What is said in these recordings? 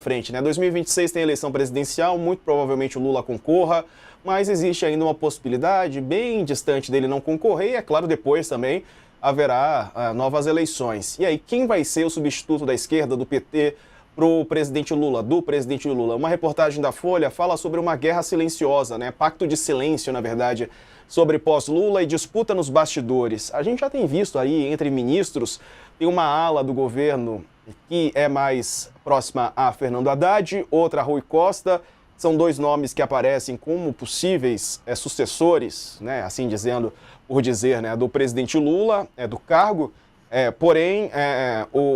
frente, né? 2026 tem eleição presidencial, muito provavelmente o Lula concorra, mas existe ainda uma possibilidade bem distante dele não concorrer e, é claro, depois também haverá novas eleições. E aí, quem vai ser o substituto da esquerda, do PT, do presidente Lula? Uma reportagem da Folha fala sobre uma guerra silenciosa, né? Pacto de silêncio, na verdade, sobre pós-Lula e disputa nos bastidores. A gente já tem visto aí, entre ministros, tem uma ala do governo que é mais próxima a Fernando Haddad, outra a Rui Costa. São dois nomes que aparecem como possíveis sucessores, né, assim dizendo, por dizer, né, do presidente Lula, do cargo. Porém,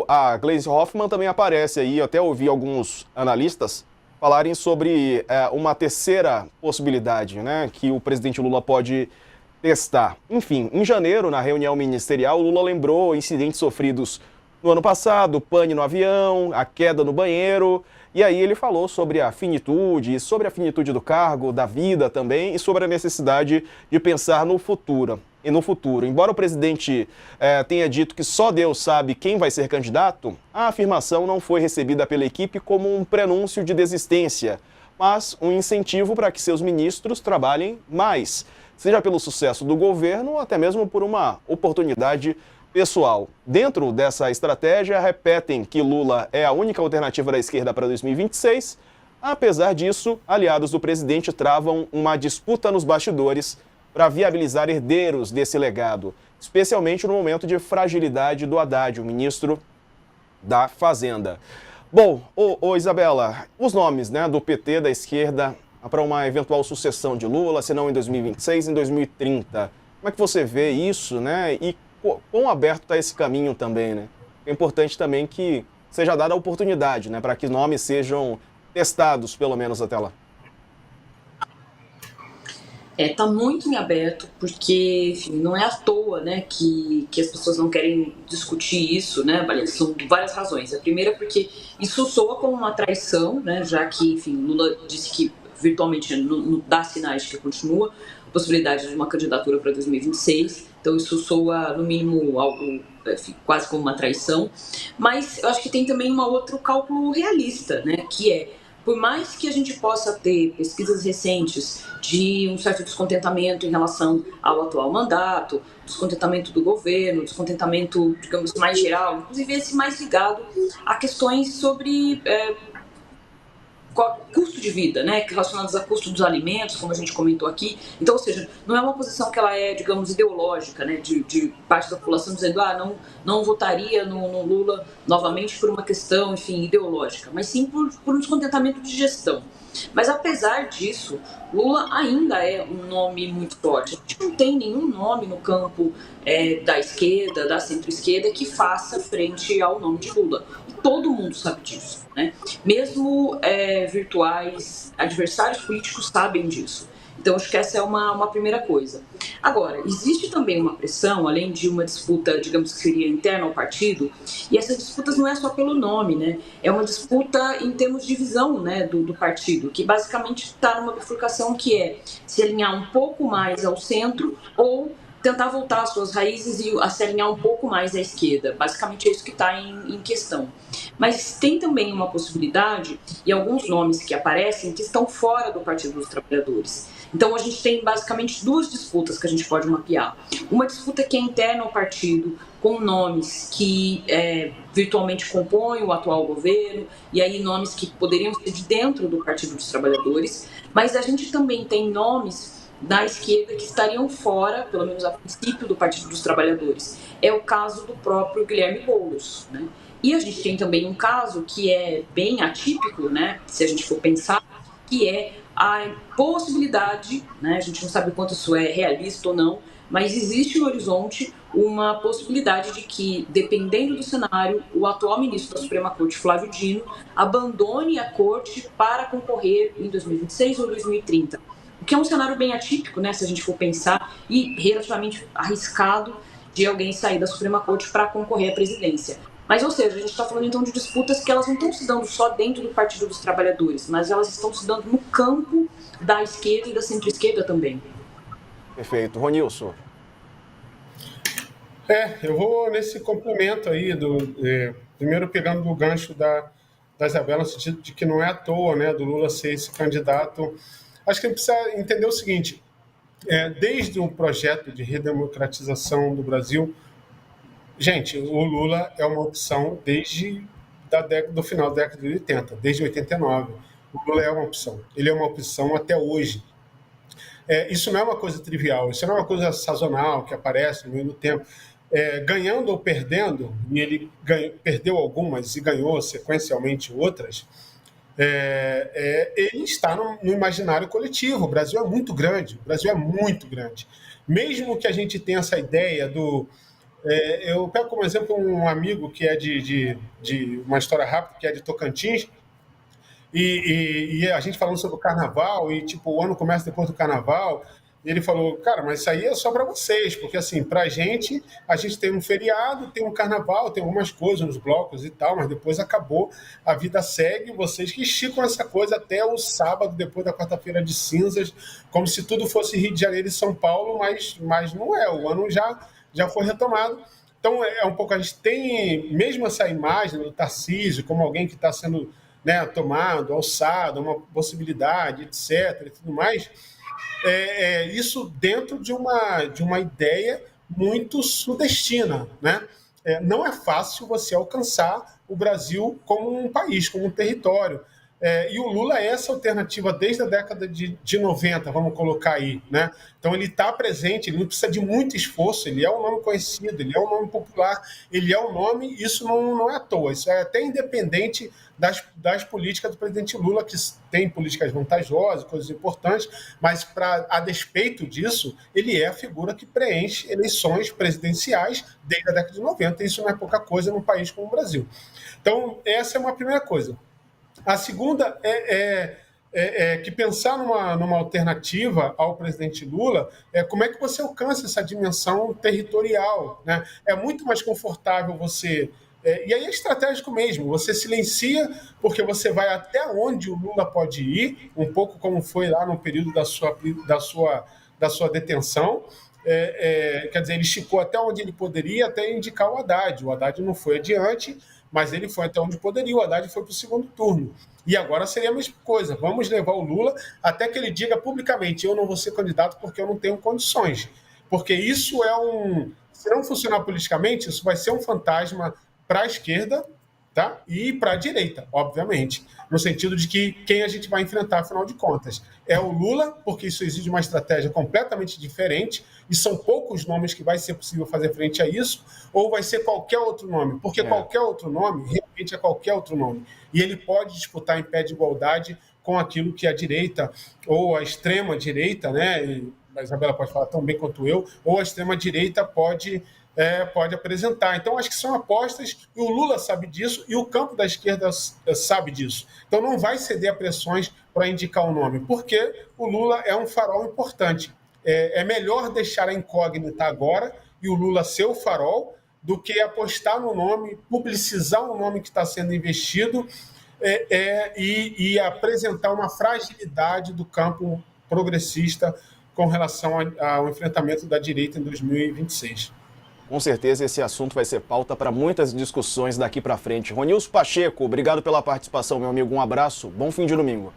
a Gleisi Hoffmann também aparece aí. Eu até ouvi alguns analistas falarem sobre uma terceira possibilidade, né, que o presidente Lula pode testar. Enfim, em janeiro, na reunião ministerial, o Lula lembrou incidentes sofridos no ano passado, pane no avião, a queda no banheiro, e aí ele falou sobre a finitude do cargo, da vida também, e sobre a necessidade de pensar no futuro. Embora o presidente tenha dito que só Deus sabe quem vai ser candidato, a afirmação não foi recebida pela equipe como um prenúncio de desistência, mas um incentivo para que seus ministros trabalhem mais, seja pelo sucesso do governo ou até mesmo por uma oportunidade pessoal. Dentro dessa estratégia, repetem que Lula é a única alternativa da esquerda para 2026. Apesar disso, aliados do presidente travam uma disputa nos bastidores para viabilizar herdeiros desse legado, especialmente no momento de fragilidade do Haddad, o ministro da Fazenda. Bom, Isabela, os nomes, né, do PT, da esquerda, para uma eventual sucessão de Lula, se não em 2026, em 2030. Como é que você vê isso, né? E quão aberto está esse caminho também, né? É importante também que seja dada a oportunidade, né, para que nomes sejam testados, pelo menos até lá. Tá muito em aberto, porque, enfim, não é à toa, né, que as pessoas não querem discutir isso, né, são várias razões. A primeira é porque isso soa como uma traição, né, já que, enfim, Lula disse que virtualmente não dá sinais de que continua a possibilidade de uma candidatura para 2026, então isso soa, no mínimo, algo, enfim, quase como uma traição. Mas eu acho que tem também um outro cálculo realista, né, que é, por mais que a gente possa ter pesquisas recentes de um certo descontentamento em relação ao atual mandato, descontentamento do governo, descontentamento, digamos, mais geral, inclusive esse mais ligado a questões sobre custo de vida, né, relacionados a custo dos alimentos, como a gente comentou aqui. Então, ou seja, não é uma posição que ela é, digamos, ideológica, né, de parte da população dizendo, não votaria no Lula novamente por uma questão, enfim, ideológica, mas sim por um descontentamento de gestão. Mas, apesar disso, Lula ainda é um nome muito forte. A gente não tem nenhum nome no campo da esquerda, da centro-esquerda, que faça frente ao nome de Lula. E todo mundo sabe disso, né? Mesmo virtuais adversários políticos sabem disso. Então, acho que essa é uma primeira coisa. Agora, existe também uma pressão, além de uma disputa, digamos que seria interna ao partido, e essas disputas não é só pelo nome, né? É uma disputa em termos de visão, né, do partido, que basicamente está numa bifurcação que é se alinhar um pouco mais ao centro ou tentar voltar às suas raízes e a se alinhar um pouco mais à esquerda. Basicamente é isso que está em questão. Mas tem também uma possibilidade, e alguns nomes que aparecem, que estão fora do Partido dos Trabalhadores. Então a gente tem basicamente duas disputas que a gente pode mapear. Uma disputa que é interna ao partido, com nomes que virtualmente compõem o atual governo, e aí nomes que poderiam ser de dentro do Partido dos Trabalhadores, mas a gente também tem nomes da esquerda que estariam fora, pelo menos a princípio, do Partido dos Trabalhadores. É o caso do próprio Guilherme Boulos, né? E a gente tem também um caso que é bem atípico, né, se a gente for pensar, que é a possibilidade, né, a gente não sabe quanto isso é realista ou não, mas existe no horizonte uma possibilidade de que, dependendo do cenário, o atual ministro da Suprema Corte, Flávio Dino, abandone a corte para concorrer em 2026 ou 2030. O que é um cenário bem atípico, né, se a gente for pensar, e relativamente arriscado de alguém sair da Suprema Corte para concorrer à presidência. Mas, ou seja, a gente está falando então de disputas que elas não estão se dando só dentro do Partido dos Trabalhadores, mas elas estão se dando no campo da esquerda e da centro-esquerda também. Perfeito. Ronilson. Eu vou nesse complemento aí, primeiro pegando o gancho da da Isabela, no sentido de que não é à toa, né, do Lula ser esse candidato. Acho que a gente precisa entender o seguinte, desde o projeto de redemocratização do Brasil, gente, o Lula é uma opção desde do final da década de 80, desde 89. O Lula é uma opção. Ele é uma opção até hoje. Isso não é uma coisa trivial, isso não é uma coisa sazonal que aparece no meio do tempo. Ganhando ou perdendo, e ele perdeu algumas e ganhou sequencialmente outras, ele está no imaginário coletivo. O Brasil é muito grande, o Brasil é muito grande. Mesmo que a gente tenha essa ideia do... eu pego como exemplo um amigo que é de uma história rápida, que é de Tocantins, e a gente falando sobre o carnaval, e tipo, o ano começa depois do carnaval, e ele falou, cara, mas isso aí é só para vocês, porque assim, pra gente, a gente tem um feriado, tem um carnaval, tem algumas coisas, uns blocos e tal, mas depois acabou, a vida segue, vocês que esticam essa coisa até o sábado, depois da quarta-feira de cinzas, como se tudo fosse Rio de Janeiro e São Paulo, mas não é, o ano já foi retomado. Então, um pouco, a gente tem mesmo essa imagem do Tarcísio como alguém que está sendo, né, tomado, alçado, uma possibilidade, etc. e tudo mais, isso dentro de uma ideia muito sudestina, né? Não é fácil você alcançar o Brasil como um país, como um território. E o Lula é essa alternativa desde a década de 90, vamos colocar aí, né? Então ele está presente, ele não precisa de muito esforço, ele é um nome conhecido, ele é um nome popular, ele é um nome, isso não é à toa, isso é até independente das políticas do presidente Lula, que tem políticas vantajosas, coisas importantes, mas a despeito disso, ele é a figura que preenche eleições presidenciais desde a década de 90, e isso não é pouca coisa num país como o Brasil. Então, essa é uma primeira coisa. A segunda que pensar numa alternativa ao presidente Lula como é que você alcança essa dimensão territorial, né? É muito mais confortável você... e aí é estratégico mesmo, você silencia porque você vai até onde o Lula pode ir, um pouco como foi lá no período da sua detenção. Quer dizer, ele esticou até onde ele poderia, até indicar o Haddad. O Haddad não foi adiante, mas ele foi até onde poderia, o Haddad foi para o segundo turno. E agora seria a mesma coisa, vamos levar o Lula até que ele diga publicamente, eu não vou ser candidato porque eu não tenho condições. Porque isso se não funcionar politicamente, isso vai ser um fantasma para a esquerda, tá? E para a direita, obviamente, no sentido de que quem a gente vai enfrentar, afinal de contas, é o Lula, porque isso exige uma estratégia completamente diferente, e são poucos nomes que vai ser possível fazer frente a isso, ou vai ser qualquer outro nome, porque qualquer outro nome realmente é qualquer outro nome, e ele pode disputar em pé de igualdade com aquilo que a direita, ou a extrema-direita, né, e a Isabela pode falar tão bem quanto eu, ou a extrema-direita pode apresentar. Então, acho que são apostas, e o Lula sabe disso, e o campo da esquerda sabe disso. Então, não vai ceder a pressões para indicar o nome, porque o Lula é um farol importante. É melhor deixar a incógnita agora e o Lula ser o farol do que apostar no nome, publicizar um nome que está sendo investido e apresentar uma fragilidade do campo progressista com relação ao enfrentamento da direita em 2026. Com certeza esse assunto vai ser pauta para muitas discussões daqui para frente. Ronilson Pacheco, obrigado pela participação, meu amigo. Um abraço, bom fim de domingo.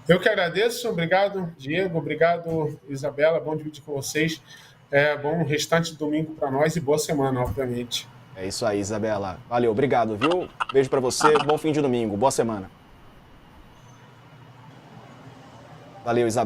Eu que agradeço, obrigado, Diego, obrigado, Isabela, bom dividir com vocês. Bom restante de domingo para nós e boa semana, obviamente. É isso aí, Isabela. Valeu, obrigado, viu? Beijo para você, bom fim de domingo, boa semana. Valeu, Isabela.